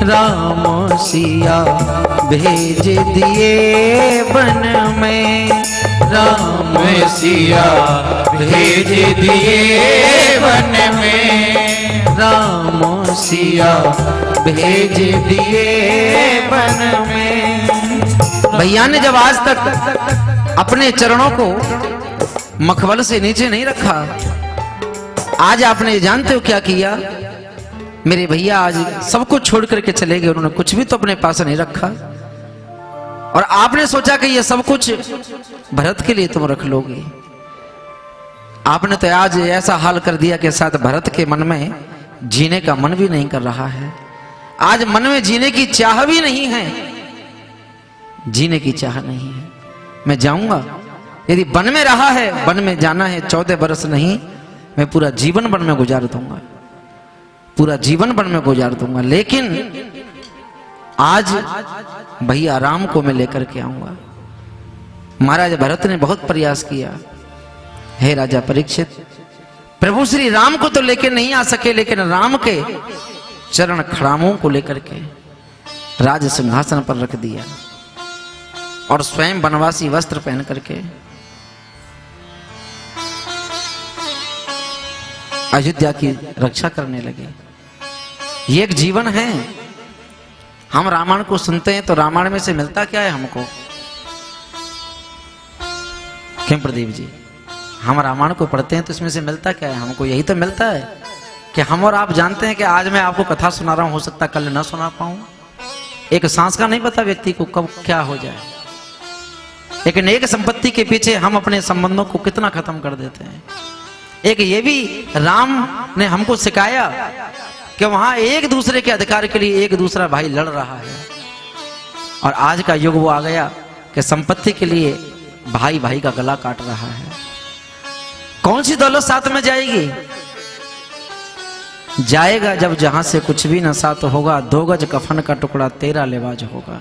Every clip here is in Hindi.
राम सिया भेज दिए वन में। राम सिया भेज दिए वन में। राम सिया भेज दिए वन में। भैया ने जब आज तक अपने चरणों को मखमल से नीचे नहीं रखा, आज आपने जानते हो क्या किया? मेरे भैया आज सब कुछ छोड़ करके चले गए, उन्होंने कुछ भी तो अपने पास नहीं रखा। और आपने सोचा कि ये सब कुछ भरत के लिए तुम रख लोगे। आपने तो आज ऐसा हाल कर दिया कि साथ भरत के मन में जीने का मन भी नहीं कर रहा है। आज मन में जीने की चाह भी नहीं है, जीने की चाह नहीं है। मैं जाऊंगा, यदि वन में रहा है, वन में जाना है 14 बरस नहीं, मैं पूरा जीवन वन में गुजार दूंगा, पूरा जीवन वन में गुजार दूंगा। लेकिन आज भैया राम को मैं लेकर के आऊंगा। महाराज भरत ने बहुत प्रयास किया। हे राजा परीक्षित, प्रभु श्री राम को तो लेकर नहीं आ सके, लेकिन राम के चरण खड़ामों को लेकर के राज सिंहासन पर रख दिया और स्वयं वनवासी वस्त्र पहन करके अयोध्या की रक्षा करने लगे। ये एक जीवन है। हम रामायण को सुनते हैं तो रामायण में से मिलता क्या है हमको? क्यों प्रदीप जी, हम रामायण को पढ़ते हैं तो इसमें से मिलता क्या है हमको? यही तो मिलता है कि हम और आप जानते हैं कि आज मैं आपको कथा सुना रहा हूं, हो सकता कल ना सुना पाऊं। एक सांस का नहीं पता व्यक्ति को कब क्या हो जाए, लेकिन एक संपत्ति के पीछे हम अपने संबंधों को कितना खत्म कर देते हैं। एक ये भी राम ने हमको सिखाया कि वहां एक दूसरे के अधिकार के लिए एक दूसरा भाई लड़ रहा है। और आज का युग वो आ गया कि संपत्ति के लिए भाई भाई का गला काट रहा है। कौन सी दौलत साथ में जाएगी? जाएगा जब जहां से कुछ भी न साथ होगा, 2 गज कफन का टुकड़ा तेरा लिबाज होगा।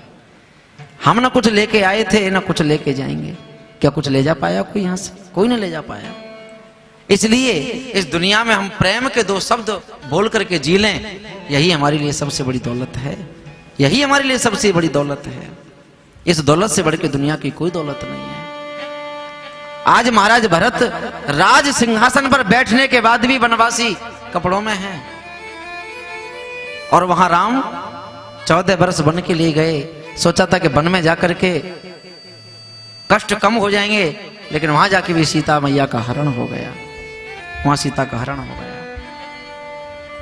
हम ना कुछ लेके आए थे ना कुछ लेके जाएंगे। क्या कुछ ले जा पाया कोई? यहां से कोई ना ले जा पाया। इसलिए इस दुनिया में हम प्रेम के 2 शब्द बोल करके जी लें, यही हमारे लिए सबसे बड़ी दौलत है। यही हमारे लिए सबसे बड़ी दौलत है। इस दौलत से बढ़ के दुनिया की कोई दौलत नहीं है। आज महाराज भरत राज सिंहासन पर बैठने के बाद भी वनवासी कपड़ों में हैं, और वहां राम 14 बरस वन के लिए गए। सोचा था कि वन में जाकर के कष्ट कम हो जाएंगे, लेकिन वहां जाके भी सीता मैया का हरण हो गया। वहां सीता का हरण हो गया।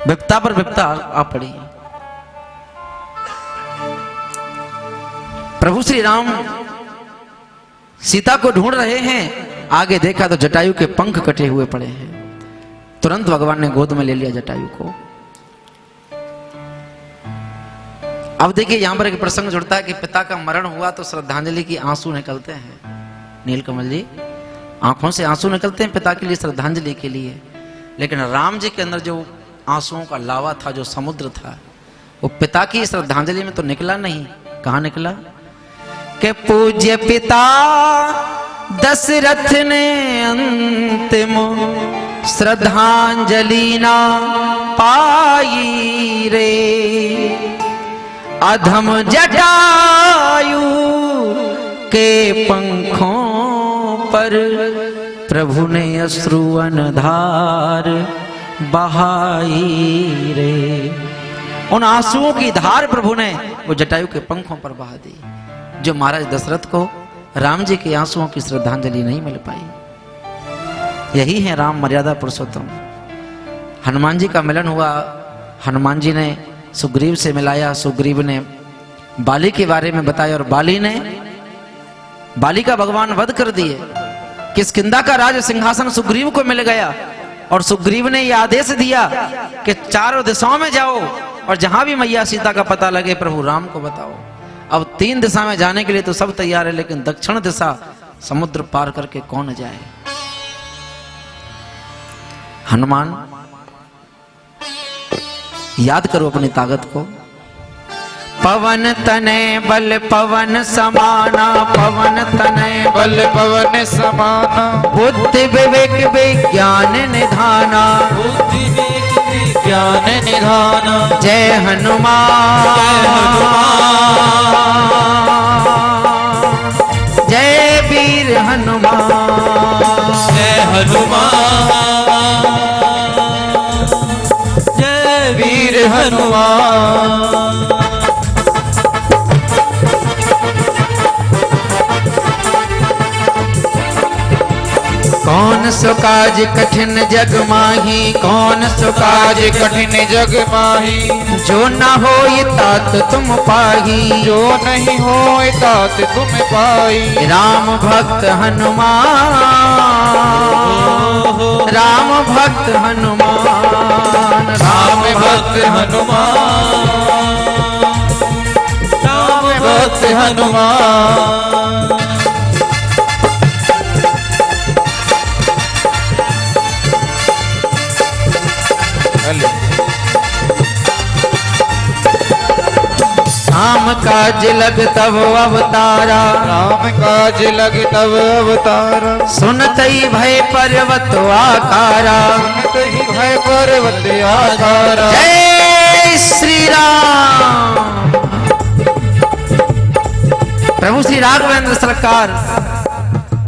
विपता पर विपता आ पड़ी। प्रभु श्री राम सीता को ढूंढ रहे हैं। आगे देखा तो जटायु के पंख कटे हुए पड़े हैं। तुरंत भगवान ने गोद में ले लिया जटायु को। अब देखिए यहां पर एक प्रसंग जुड़ता है कि पिता का मरण हुआ तो श्रद्धांजलि की आंसू निकलते हैं। नीलकमल जी, आंखों से आंसू निकलते हैं पिता के लिए, श्रद्धांजलि के लिए। लेकिन राम जी के अंदर जो आंसुओं का लावा था, जो समुद्र था, वो पिता की श्रद्धांजलि में तो निकला नहीं। कहां निकला? कि पूज्य पिता दशरथ ने अंतिम श्रद्धांजलि ना पाई रे। अधम जटायु के पंखों पर प्रभु ने अश्रुअन धार बहाई रे। उन आंसुओं की धार प्रभु ने वो जटायु के पंखों पर बहा दी, जो महाराज दशरथ को राम जी के आंसुओं की श्रद्धांजलि नहीं मिल पाई। यही है राम मर्यादा पुरुषोत्तम। हनुमान जी का मिलन हुआ, हनुमान जी ने सुग्रीव से मिलाया, सुग्रीव ने बाली के बारे में बताया और बाली का भगवान वध कर दिए। किष्किंधा का राज सिंहासन सुग्रीव को मिल गया और सुग्रीव ने यह आदेश दिया कि चारों दिशाओं में जाओ और जहां भी मैया सीता का पता लगे प्रभु राम को बताओ। अब 3 दिशा में जाने के लिए तो सब तैयार है, लेकिन दक्षिण दिशा समुद्र पार करके कौन जाए? हनुमान, याद करो अपनी ताकत को। पवन तने बल पवन समाना, पवन तने बल पवन समाना। बुद्धि विवेक विज्ञान निधाना, बुद्धि विवेक ज्ञान निधान जय हनुमान जय वीर हनुमान जय हनुमान जय वीर हनुमान। कौन सो काज कठिन जग माही कौन सो काज कठिन जग माही जो न होई तात तुम पाही जो नहीं हो तात तुम पाई। राम भक्त हनुमान राम भक्त हनुमान राम भक्त हनुमान राम भक्त हनुमान। राम काज लग तब अवतारा राम काज लग तब अवतारा सुनत ही भय पर्वत आकारा ही भय पर्वत आकारा। जय श्री राम। प्रभु श्री राघवेंद्र सरकार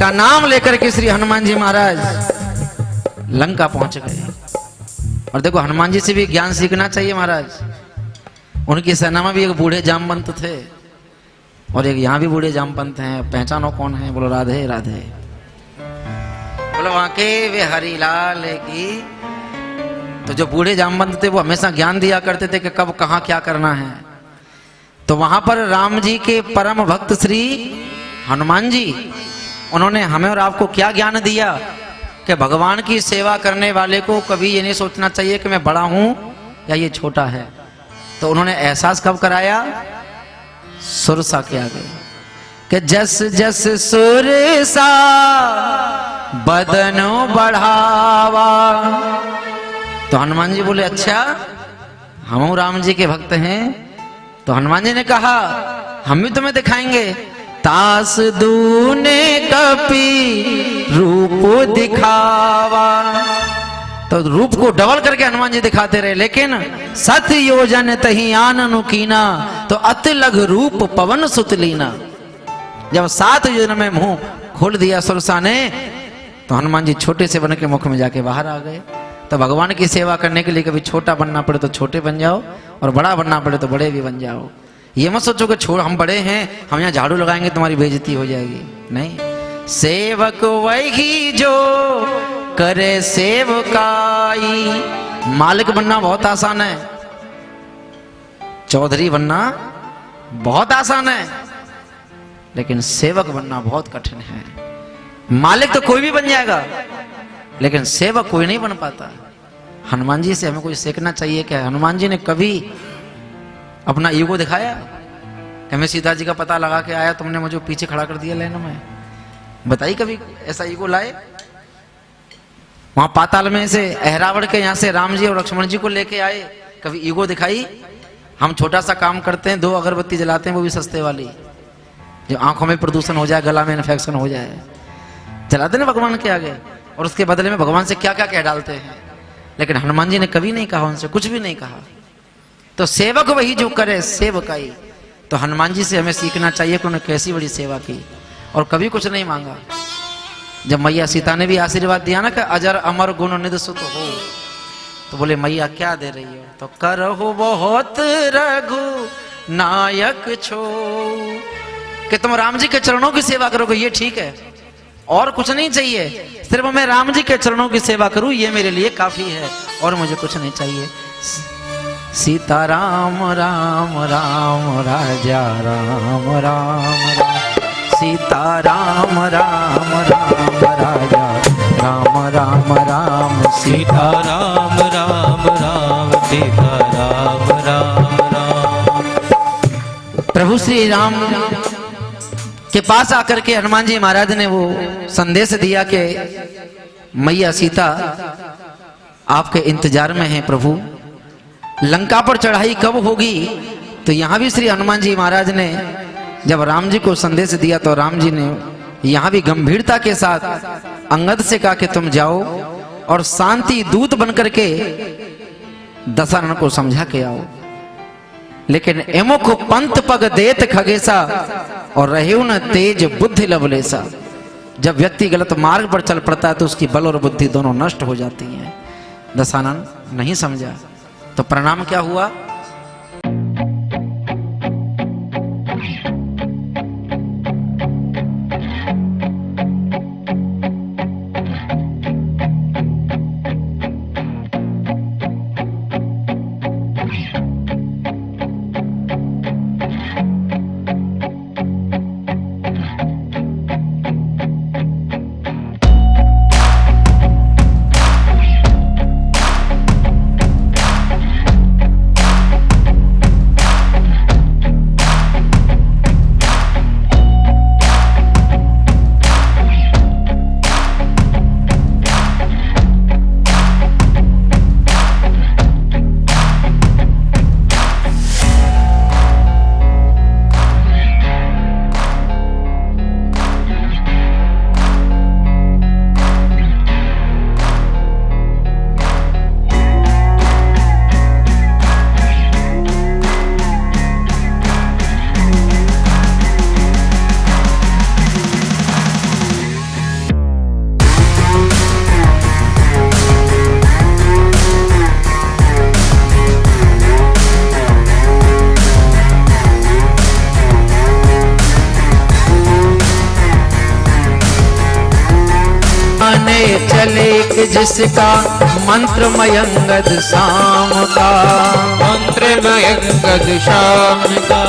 का नाम लेकर के श्री हनुमान जी महाराज लंका पहुंच गए। और देखो हनुमान जी से भी ज्ञान सीखना चाहिए महाराज। उनकी सेना में भी एक बूढ़े जामवंत थे और एक यहाँ भी बूढ़े जामवंत हैं। पहचानो कौन है? बोलो राधे राधे। बोलो वहां के वे हरिलाल की। तो जो बूढ़े जामवंत थे वो हमेशा ज्ञान दिया करते थे कि कब कहाँ क्या करना है। तो वहां पर राम जी के परम भक्त श्री हनुमान जी उन्होंने हमें और आपको क्या ज्ञान दिया कि भगवान की सेवा करने वाले को कभी ये नहीं सोचना चाहिए कि मैं बड़ा हूं या ये छोटा है। तो उन्होंने एहसास कब कराया? सुरसा के आगे कि जस जस सुरसा बदनो बढ़ावा। तो हनुमान जी बोले अच्छा हम राम जी के भक्त हैं। तो हनुमान जी ने कहा हम भी तुम्हें दिखाएंगे। तास दूने कपि रूप दिखावा। तो रूप को डबल करके हनुमान जी दिखाते रहे। लेकिन सत योजन तही आननु कीना तो अत लघ रूप पवन सुत लीना। जब 7 योजन में मुंह खोल दिया सुरसा ने तो हनुमान जी छोटे से बन के मुख में जाके बाहर आ गए। तो भगवान की सेवा करने के लिए कभी छोटा बनना पड़े तो छोटे बन जाओ और बड़ा बनना पड़े तो बड़े भी बन जाओ। ये मत सोचो कि छोड़ हम बड़े हैं हम यहाँ झाड़ू लगाएंगे तुम्हारी बेइज्जती हो जाएगी। नहीं, सेवक वही जो करे सेवकाई। मालिक बनना बहुत आसान है, चौधरी बनना बहुत आसान है, लेकिन सेवक बनना बहुत कठिन है। मालिक तो कोई भी बन जाएगा लेकिन सेवक कोई नहीं बन पाता। हनुमान जी से हमें कुछ सीखना चाहिए कि हनुमान जी ने कभी अपना ईगो दिखाया कि मैं सीता जी का पता लगा के आया तुमने मुझे पीछे खड़ा कर दिया लाइन में? बताइए कभी ऐसा ईगो लाए? वहां पाताल में से अहरावड़ के यहां से राम जी और लक्ष्मण जी को लेके आए, कभी ईगो दिखाई? हम छोटा सा काम करते हैं 2 अगरबत्ती जलाते हैं वो भी सस्ते वाली, जो आंखों में प्रदूषण हो जाए गला में इन्फेक्शन हो जाए, जलाते ना भगवान के आगे और उसके बदले में भगवान से क्या क्या कह डालते हैं। लेकिन हनुमान जी ने कभी नहीं कहा, उनसे कुछ भी नहीं कहा। तो सेवक वही जो करे सेवकाई। तो हनुमान जी से हमें सीखना चाहिए कि उन्होंने कैसी बड़ी सेवा की और कभी कुछ नहीं मांगा। जब मैया सीता ने भी आशीर्वाद दिया ना कि अजर अमर गुण निध सुत हो, तो बोले मैया क्या दे रही हो? तो करहु बहुत रघु नायक छो, कि तुम राम जी के चरणों की सेवा करोगे ये ठीक है और कुछ नहीं चाहिए, सिर्फ मैं राम जी के चरणों की सेवा करूं ये मेरे लिए काफी है और मुझे कुछ नहीं चाहिए। सीता राम राम राम राजा राम राम राम, सीता राम राम राम राजा राम राम राम, सीता राम राम राम सीता राम राम राम। प्रभु श्री राम के पास आकर के हनुमान जी महाराज ने वो संदेश दिया कि मैया सीता आपके इंतजार में है प्रभु। लंका पर चढ़ाई कब होगी? तो यहां भी श्री हनुमान जी महाराज ने जब राम जी को संदेश दिया तो राम जी ने यहां भी गंभीरता के साथ अंगद से कहा कि तुम जाओ और शांति दूत बनकर के दशरथ को समझा के आओ। लेकिन एमुख पंत पग देत खगेसा और रहे न तेज बुद्धि लवलेसा। जब व्यक्ति गलत मार्ग पर चल पड़ता है तो उसकी बल और बुद्धि दोनों नष्ट हो जाती हैं। दशानन नहीं समझा तो परिणाम क्या हुआ? चले कि जिसका मंत्र मयंगद शाम का, मंत्र मयंगद शाम का,